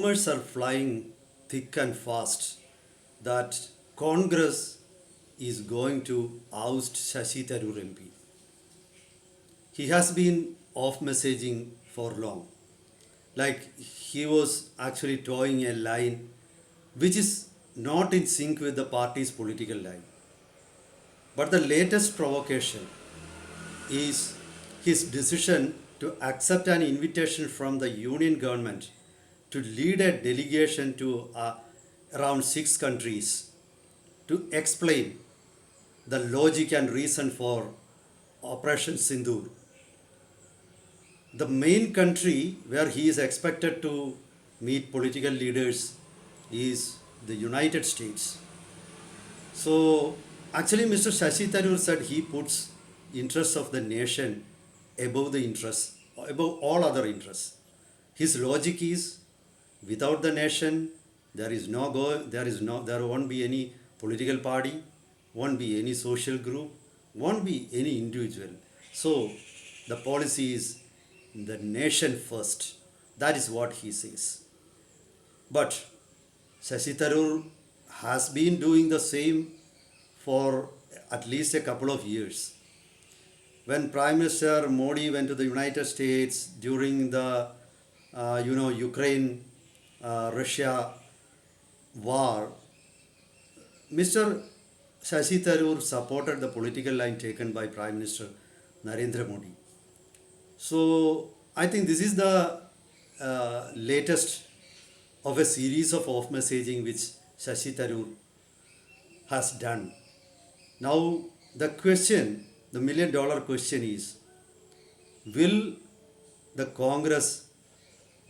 rumors are flying thick and fast that Congress is going to oust Shashi Tharoor MP. He has been off messaging for long. Like he was actually towing a line which is not in sync with the party's political line. But the latest provocation is his decision to accept an invitation from the union government to lead a delegation to around 6 countries to explain the logic and reason for Operation Sindoor. The main country where he is expected to meet political leaders is the United States. So actually Mr. Shashi Tharoor said he puts interests of the nation above the interests, above all other interests. His logic is without the nation there won't be any political party, won't be any social group, won't be any individual. So the policy is the nation first. That is what he says. But Shashi Tharoor has been doing the same for at least a couple of years. When Prime Minister Modi went to the United States during the Ukraine Russia war, Mr. Shashi Tharoor supported the political line taken by Prime Minister Narendra Modi. So I think this is the latest of a series of off messaging which Shashi Tharoor has done. Now the $1 million question is, will the Congress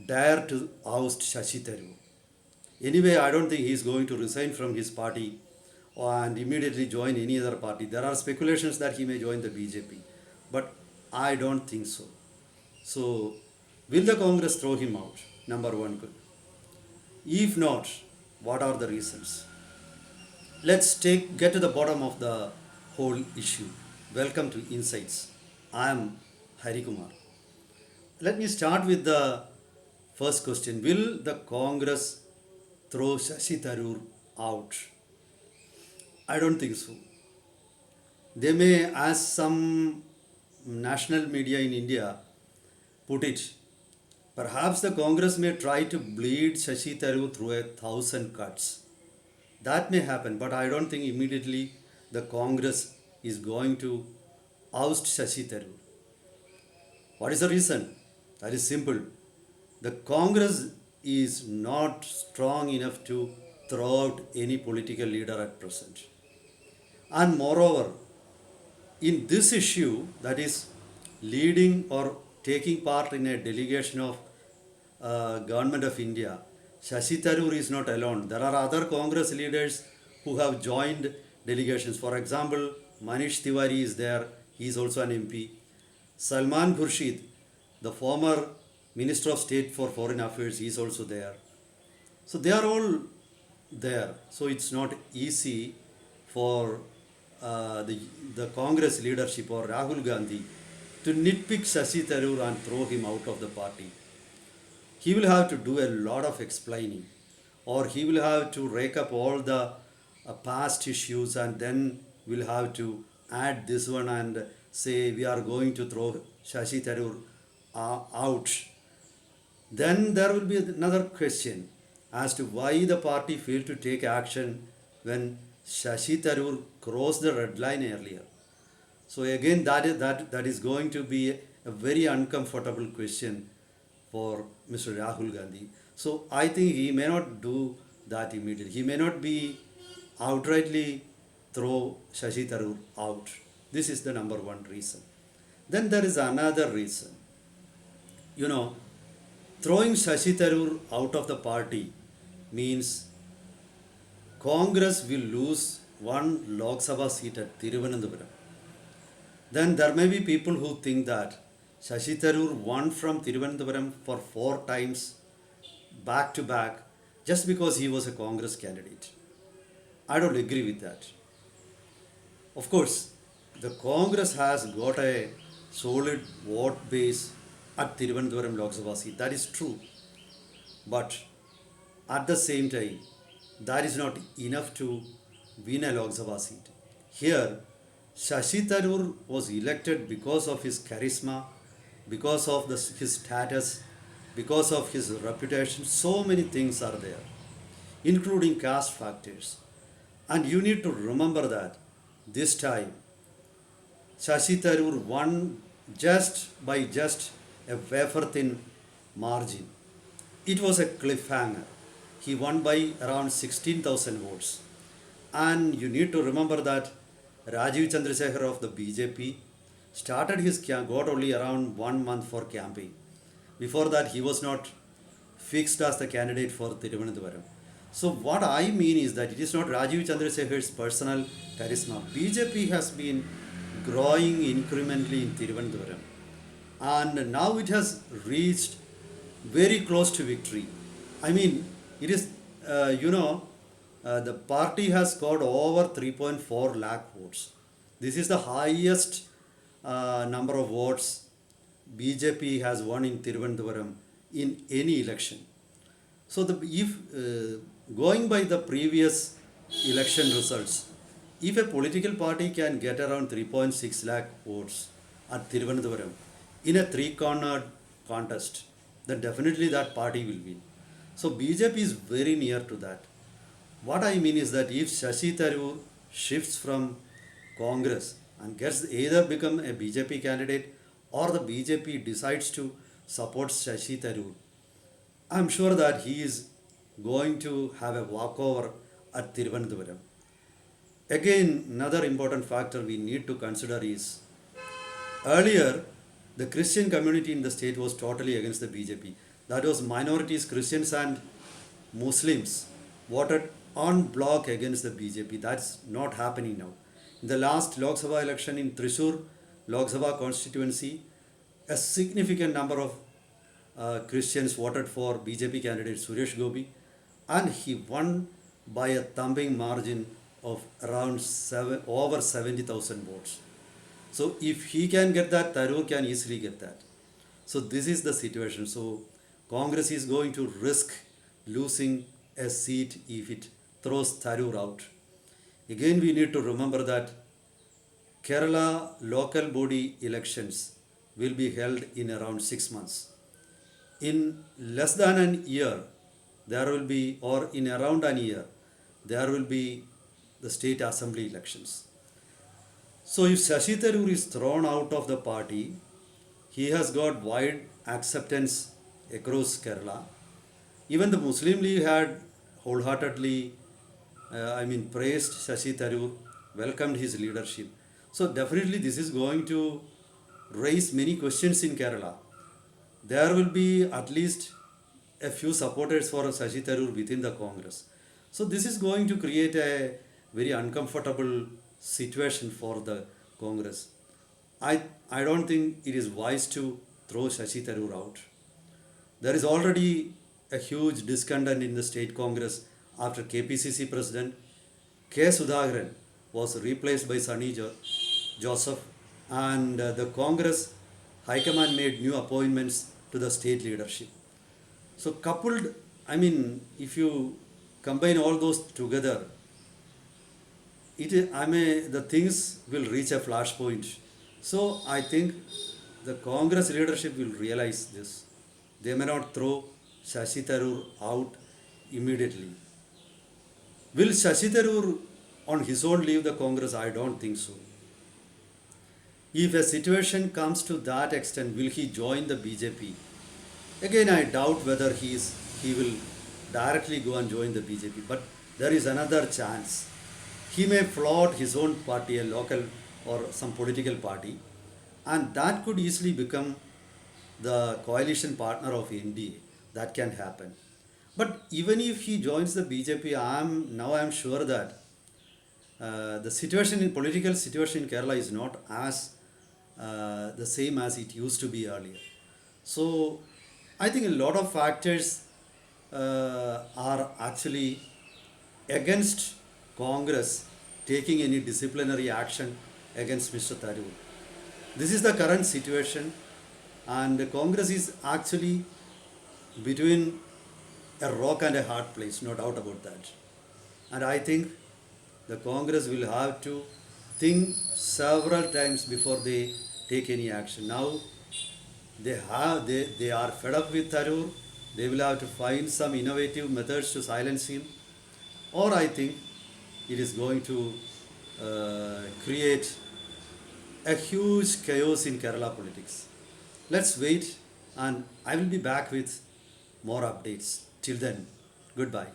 dare to oust Shashi Tharoor? Anyway, I don't think he is going to resign from his party and immediately join any other party. There are speculations that he may join the BJP, but I don't think so. So, will the Congress throw him out? Number one. If not, what are the reasons? Let's get to the bottom of the whole issue. Welcome to Insights. I am Hari Kumar. Let me start with the first question. Will the Congress throw Shashi Tharoor out? I don't think so. They may, as some national media in India put it, perhaps the Congress may try to bleed Shashi Tharoor through 1,000 cuts. That may happen, but I don't think immediately the Congress is going to oust Shashi Tharoor. What is the reason? That is simple. The Congress is not strong enough to throw out any political leader at present. And moreover, in this issue, that is leading or taking part in a delegation of Government of India, Shashi Tharoor is not alone. There are other Congress leaders who have joined delegations. For example, Manish Tiwari is there. He is also an MP. Salman Khurshid, the former Minister of State for Foreign Affairs, he is also there. So they are all there. So it's not easy for the Congress leadership or Rahul Gandhi to nitpick Shashi Tharoor and throw him out of the party. He will have to do a lot of explaining, or he will have to rake up all the past issues, and then will have to add this one and say we are going to throw Shashi Tharoor out. Then there will be another question as to why the party failed to take action when Shashi Tharoor crossed the red line earlier. So again, that is going to be a very uncomfortable question for Mr. Rahul Gandhi. So I think he may not do that immediately. He may not be outrightly throw Shashi Tharoor out. This is the number one reason. Then there is another reason. Throwing Shashi Tharoor out of the party means Congress will lose one Lok Sabha seat at Thiruvananthapuram. Then there may be people who think that Shashi Tharoor won from Thiruvananthapuram for 4 times back to back just because he was a Congress candidate. I don't agree with that. Of course, the Congress has got a solid vote base at Thiruvananthapuram Lok Sabha seat. That is true. But At the same time, that is not enough to win a Lok Sabha seat. Here, Shashi Tharoor was elected because of his charisma, because of his status, because of his reputation. So many things are there, including caste factors. And you need to remember that this time Shashi Tharoor won just a wafer thin margin. It was a cliffhanger. He won by around 16,000 votes. And you need to remember that Rajiv Chandrasekhar of the BJP started his got only around 1 month for campaign. Before that, he was not fixed as the candidate for Thiruvananthapuram. So what I mean is that it is not Rajiv Chandrasekhar's personal charisma. BJP has been growing incrementally in Thiruvananthapuram, and now it has reached very close to victory. I mean, it is, the party has got over 3.4 lakh votes. This is the highest number of votes BJP has won in Thiruvananthapuram in any election. So, if going by the previous election results, if a political party can get around 3.6 lakh votes at Thiruvananthapuram in a three-cornered contest, then definitely that party will win. So BJP is very near to that. What I mean is that if Shashi Tharoor shifts from Congress and gets either become a BJP candidate or the BJP decides to support Shashi Tharoor, I'm sure that he is going to have a walkover at Thiruvananthapuram. Again, another important factor we need to consider is earlier the Christian community in the state was totally against the BJP. That was minorities, Christians and Muslims voted en bloc against the BJP. That's not happening now. In the last Lok Sabha election in Thrissur Lok Sabha constituency, a significant number of Christians voted for BJP candidate Suresh Gopi, and he won by a thumping margin of around over 70,000 votes. So if he can get that, Tharoor can easily get that. So this is the situation. So Congress is going to risk losing a seat if it throws Tharoor out. Again, we need to remember that Kerala local body elections will be held in around 6 months. In less than an year, there will be, or in around an year, there will be the state assembly elections. So if Shashi Tharoor is thrown out of the party, he has got wide acceptance across Kerala. Even the Muslim League had wholeheartedly, praised Shashi Tharoor, welcomed his leadership. So definitely this is going to raise many questions in Kerala. There will be at least a few supporters for Shashi Tharoor within the Congress. So this is going to create a very uncomfortable situation for the Congress. I don't think it is wise to throw Shashi Tharoor out. There is already a huge discontent in the state Congress after KPCC President K. Sudhakaran was replaced by Sunny Joseph, and the Congress High Command made new appointments to the state leadership. So coupled, if you combine all those together, the things will reach a flashpoint. So I think the Congress leadership will realize this. They may not throw Shashi Tharoor out immediately. Will Shashi Tharoor on his own leave the Congress? I don't think so. If a situation comes to that extent, will he join the BJP? Again, I doubt whether he will directly go and join the BJP. But there is another chance. He may float his own party, a local or some political party, and that could easily become the coalition partner of NDA. That can happen. But even if he joins the BJP, I am sure that the political situation in Kerala is not as the same as it used to be earlier. So I think a lot of factors are actually against Congress taking any disciplinary action against Mr. Tharoor. This is the current situation, and Congress is actually between a rock and a hard place, no doubt about that. And I think the Congress will have to think several times before they take any action. Now they are fed up with Tharoor. They will have to find some innovative methods to silence him. Or I think it is going to create a huge chaos in Kerala politics. Let's wait, and I will be back with more updates. Till then, goodbye.